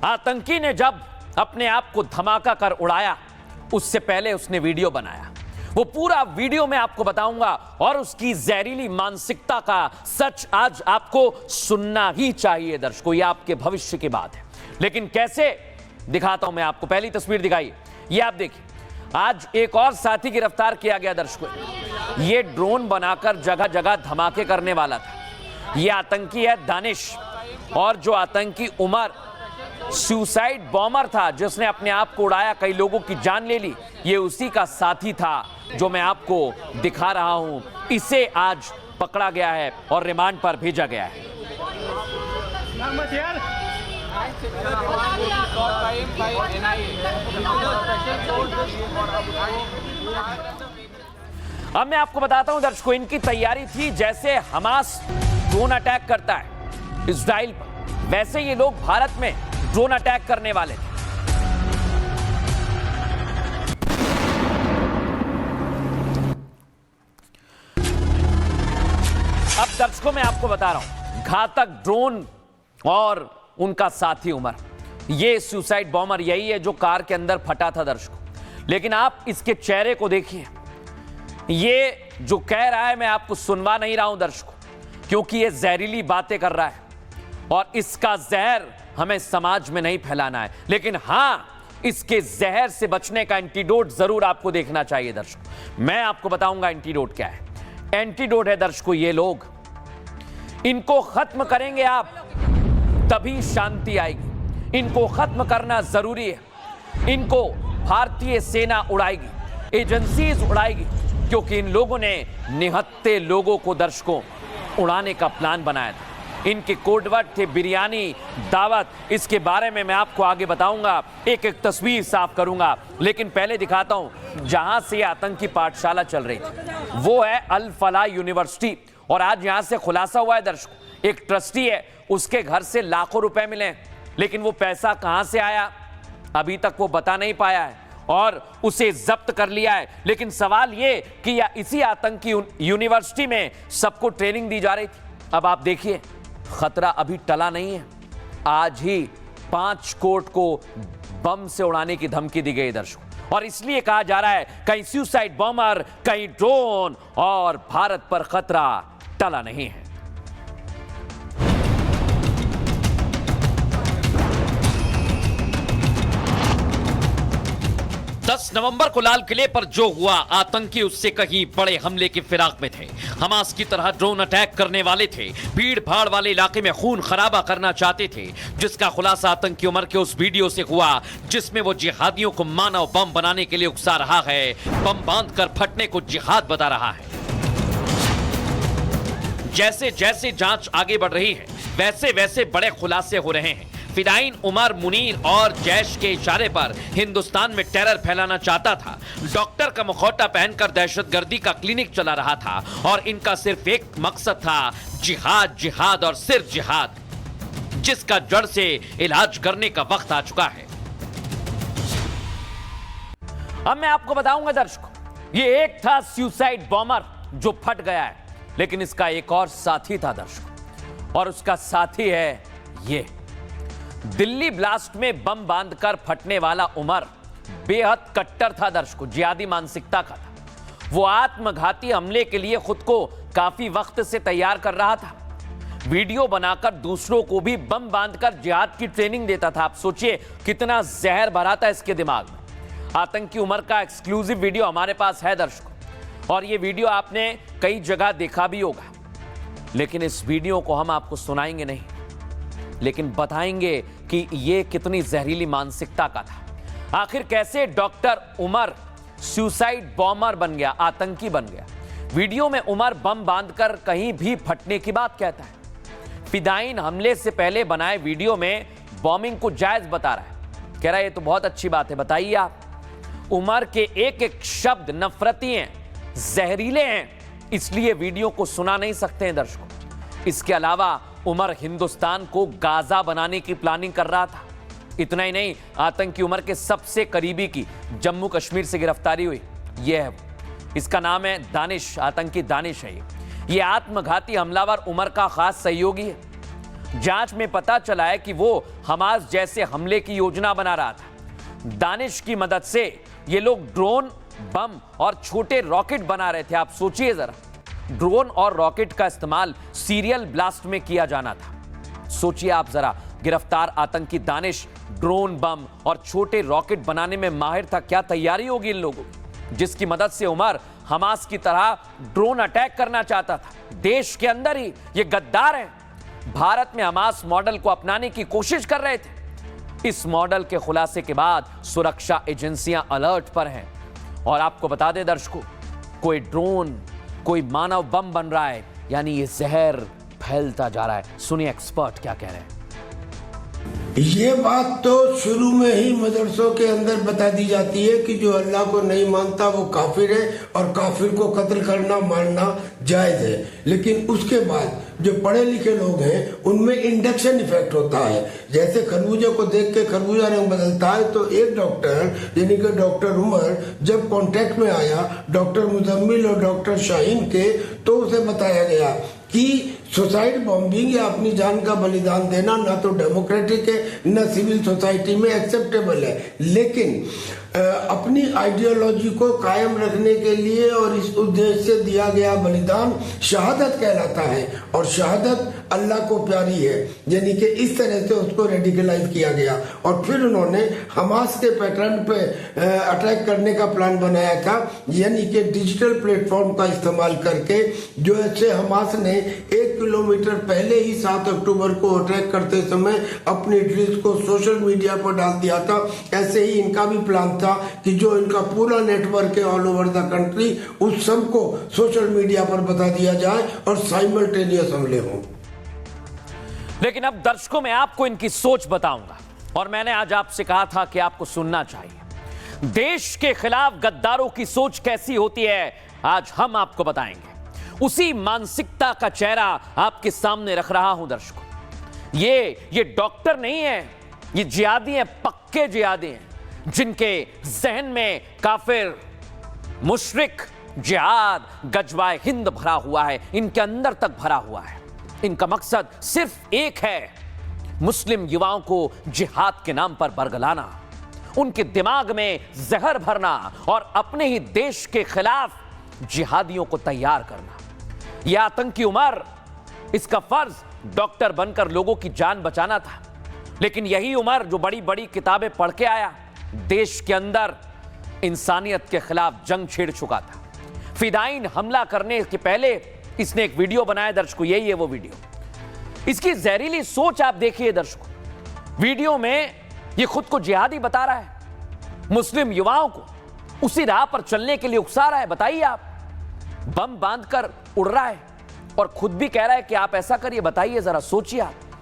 आतंकी ने जब अपने आप को धमाका कर उड़ाया, उससे पहले उसने वीडियो बनाया। वो पूरा वीडियो मैं आपको बताऊंगा और उसकी जहरीली मानसिकता का सच आज आपको सुनना ही चाहिए दर्शकों। ये आपके भविष्य की बात है, लेकिन कैसे दिखाता हूं मैं आपको। पहली तस्वीर दिखाई, ये आप देखिए। आज एक और साथी गिरफ्तार किया गया दर्शकों। ये ड्रोन बनाकर जगह जगह धमाके करने वाला था। ये आतंकी है दानिश, और जो आतंकी उमर सुसाइड बॉमर था जिसने अपने आप को उड़ाया, कई लोगों की जान ले ली, ये उसी का साथी था जो मैं आपको दिखा रहा हूं। इसे आज पकड़ा गया है और रिमांड पर भेजा गया है। अब मैं आपको बताता हूं दर्शकों, इनकी तैयारी थी जैसे हमास ड्रोन अटैक करता है इजराइल पर, वैसे ये लोग भारत में ड्रोन अटैक करने वाले थे। अब दर्शकों मैं आपको बता रहा हूं, घातक ड्रोन और उनका साथी उमर, ये सुसाइड बॉमर यही है जो कार के अंदर फटा था दर्शकों। लेकिन आप इसके चेहरे को देखिए, ये जो कह रहा है मैं आपको सुनवा नहीं रहा हूं दर्शकों, क्योंकि ये जहरीली बातें कर रहा है और इसका जहर हमें समाज में नहीं फैलाना है। लेकिन हां, इसके जहर से बचने का एंटीडोट जरूर आपको देखना चाहिए दर्शकों। मैं आपको बताऊंगा एंटीडोट क्या है। एंटीडोट है दर्शकों, ये लोग, इनको खत्म करेंगे आप तभी शांति आएगी। इनको खत्म करना जरूरी है। इनको भारतीय सेना उड़ाएगी, एजेंसीज उड़ाएगी, क्योंकि इन लोगों ने निहत्थे लोगों को दर्शकों उड़ाने का प्लान बनाया था। इनके कोडवर्ड थे बिरयानी, दावत। इसके बारे में मैं आपको आगे बताऊंगा, एक एक तस्वीर साफ करूंगा। लेकिन पहले दिखाता हूं जहां से आतंकी पाठशाला चल रही थी, वो है अल फलाह यूनिवर्सिटी। और आज यहां से खुलासा हुआ है दर्शकों, एक ट्रस्टी है, उसके घर से लाखों रुपए मिले, लेकिन वो पैसा कहां से आया अभी तक वो बता नहीं पाया है और उसे जब्त कर लिया है। लेकिन सवाल ये कि या इसी आतंकी यूनिवर्सिटी में सबको ट्रेनिंग दी जा रही थी। अब आप देखिए, खतरा अभी टला नहीं है। आज ही 5 कोर्ट को बम से उड़ाने की धमकी दी गई दर्शकों, और इसलिए कहा जा रहा है कहीं सुसाइड बॉमर, कहीं ड्रोन, और भारत पर खतरा टला नहीं है। 10 नवंबर को लाल किले पर जो हुआ, आतंकी उससे कहीं बड़े हमले की फिराक में थे। हमास की तरह ड्रोन अटैक करने वाले थे, भीड़ भाड़ वाले इलाके में खून खराबा करना चाहते थे, जिसका खुलासा आतंकी उमर के उस वीडियो से हुआ जिसमें वो जिहादियों को मानव बम बनाने के लिए उकसा रहा है, बम बांधकर फटने को जिहाद बता रहा है। जैसे जैसे जांच आगे बढ़ रही है, वैसे वैसे बड़े खुलासे हो रहे हैं। फिदाइन उमर मुनीर और जैश के इशारे पर हिंदुस्तान में टेरर फैलाना चाहता था। डॉक्टर का मुखौटा पहनकर दहशतगर्दी का क्लिनिक चला रहा था और इनका सिर्फ एक मकसद था, जिहाद, जिहाद और सिर्फ जिहाद, जिसका जड़ से इलाज करने का वक्त आ चुका है। अब मैं आपको बताऊंगा दर्शकों, ये एक था सुसाइड बॉमर जो फट गया है, लेकिन इसका एक और साथी था दर्शकों, और उसका साथी है ये दिल्ली ब्लास्ट में बम बांधकर फटने वाला उमर। बेहद कट्टर था दर्शकों, जिहादी मानसिकता का था। वो आत्मघाती हमले के लिए खुद को काफी वक्त से तैयार कर रहा था। वीडियो बनाकर दूसरों को भी बम बांधकर जिहाद की ट्रेनिंग देता था। आप सोचिए कितना जहर भरा था इसके दिमाग में। आतंकी उमर का एक्सक्लूसिव वीडियो हमारे पास है दर्शकों, और ये वीडियो आपने कई जगह देखा भी होगा, लेकिन इस वीडियो को हम आपको सुनाएंगे नहीं, लेकिन बताएंगे कि ये कितनी जहरीली मानसिकता का था। आखिर कैसे डॉक्टर उमर सुसाइड बॉमर बन गया, आतंकी बन गया। वीडियो में उमर बम बांधकर कहीं भी फटने की बात कहता है। फिदाइन हमले से पहले बनाए वीडियो में बॉम्बिंग को जायज बता रहा है, कह रहा है ये तो बहुत अच्छी बात है, बताइए आप। उमर के एक एक शब्द नफरती हैं, जहरीले हैं, इसलिए वीडियो को सुना नहीं सकते हैं दर्शकों। इसके अलावा उमर हिंदुस्तान को गाजा बनाने की प्लानिंग कर रहा था। इतना ही नहीं, आतंकी उमर के सबसे करीबी की जम्मू कश्मीर से गिरफ्तारी हुई। यह है, इसका नाम है दानिश, आतंकी दानिश है ये आत्मघाती हमलावर उमर का खास सहयोगी है। जांच में पता चला है कि वो हमास जैसे हमले की योजना बना रहा था। दानिश की मदद से ये लोग ड्रोन, बम और छोटे रॉकेट बना रहे थे। आप सोचिए जरा, ड्रोन और रॉकेट का इस्तेमाल सीरियल ब्लास्ट में किया जाना था। सोचिए आप जरा, गिरफ्तार आतंकी दानिश ड्रोन, बम और छोटे रॉकेट बनाने में माहिर था। क्या तैयारी होगी इन लोगों की, जिसकी मदद से उमर हमास की तरह ड्रोन अटैक करना चाहता था। देश के अंदर ही ये गद्दार हैं। भारत में हमास मॉडल को अपनाने की कोशिश कर रहे थे। इस मॉडल के खुलासे के बाद सुरक्षा एजेंसियां अलर्ट पर हैं। और आपको बता दें दर्शकों, कोई ड्रोन, कोई मानव बम बन रहा है, यानी ये जहर फैलता जा रहा है। सुनिए एक्सपर्ट क्या कह रहे हैं। ये बात तो शुरू में ही मदरसों के अंदर बता दी जाती है कि जो अल्लाह को नहीं मानता वो काफिर है और काफिर को कत्ल करना, मारना जायज है। लेकिन उसके बाद जो पढ़े लिखे लोग हैं उनमें इंडक्शन इफेक्ट होता है। जैसे खरबूजे को देख के खरबूजा रंग बदलता है, तो एक डॉक्टर यानी कि डॉक्टर उमर जब कांटेक्ट में आया डॉक्टर मुजम्मिल और डॉक्टर शाहीन के, तो उसे बताया गया कि सुसाइड बॉम्बिंग या अपनी जान का बलिदान देना ना तो डेमोक्रेटिक है, न सिविल सोसाइटी में एक्सेप्टेबल है। लेकिन अपनी आइडियोलॉजी को कायम रखने के लिए और इस उद्देश्य से दिया गया बलिदान शहादत कहलाता है। और शहादत अल्लाह को प्यारी है, यानी कि इस तरह से उसको रेडिकलाइज किया गया। और फिर उन्होंने हमास के पैटर्न पे अटैक करने का प्लान बनाया था, यानी कि डिजिटल प्लेटफॉर्म का इस्तेमाल करके। जो ऐसे हमास ने 1 किलोमीटर पहले ही 7 अक्टूबर को अटैक करते समय अपनी ड्रिल्स को सोशल मीडिया पर डाल दिया था। ऐसे ही इनका भी प्लान था कि जो इनका पूरा नेटवर्क है ऑल ओवर द कंट्री, उस सबको सोशल मीडिया पर बता दिया जाए और साइमल्टेनियस हमले हों। लेकिन अब दर्शकों में आपको इनकी सोच बताऊंगा, और मैंने आज आपसे कहा था कि आपको सुनना चाहिए। देश के खिलाफ गद्दारों की सोच कैसी होती है, आज हम आपको बताएंगे। उसी मानसिकता का चेहरा आपके सामने रख रहा हूं दर्शकों। ये डॉक्टर नहीं है, ये जिहादी हैं, पक्के जिहादी हैं, जिनके जहन में काफिर, मुशरिक, जिहाद, गजवाए हिंद भरा हुआ है, इनके अंदर तक भरा हुआ है। इनका मकसद सिर्फ एक है, मुस्लिम युवाओं को जिहाद के नाम पर बरगलाना, उनके दिमाग में जहर भरना और अपने ही देश के खिलाफ जिहादियों को तैयार करना। यह आतंकी उमर, इसका फर्ज डॉक्टर बनकर लोगों की जान बचाना था। लेकिन यही उमर जो बड़ी बड़ी किताबें पढ़ के आया, देश के अंदर इंसानियत के खिलाफ जंग छेड़ चुका था। फिदाइन हमला करने के पहले इसने एक वीडियो बनाया दर्शकों, यही है वो वीडियो। इसकी जहरीली सोच आप देखिए दर्शकों। वीडियो में ये खुद को जिहादी बता रहा है, मुस्लिम युवाओं को उसी राह पर चलने के लिए उकसा रहा है। बताइए आप, बम बांधकर उड़ रहा है और खुद भी कह रहा है कि आप ऐसा करिए। बताइए जरा, सोचिए आप।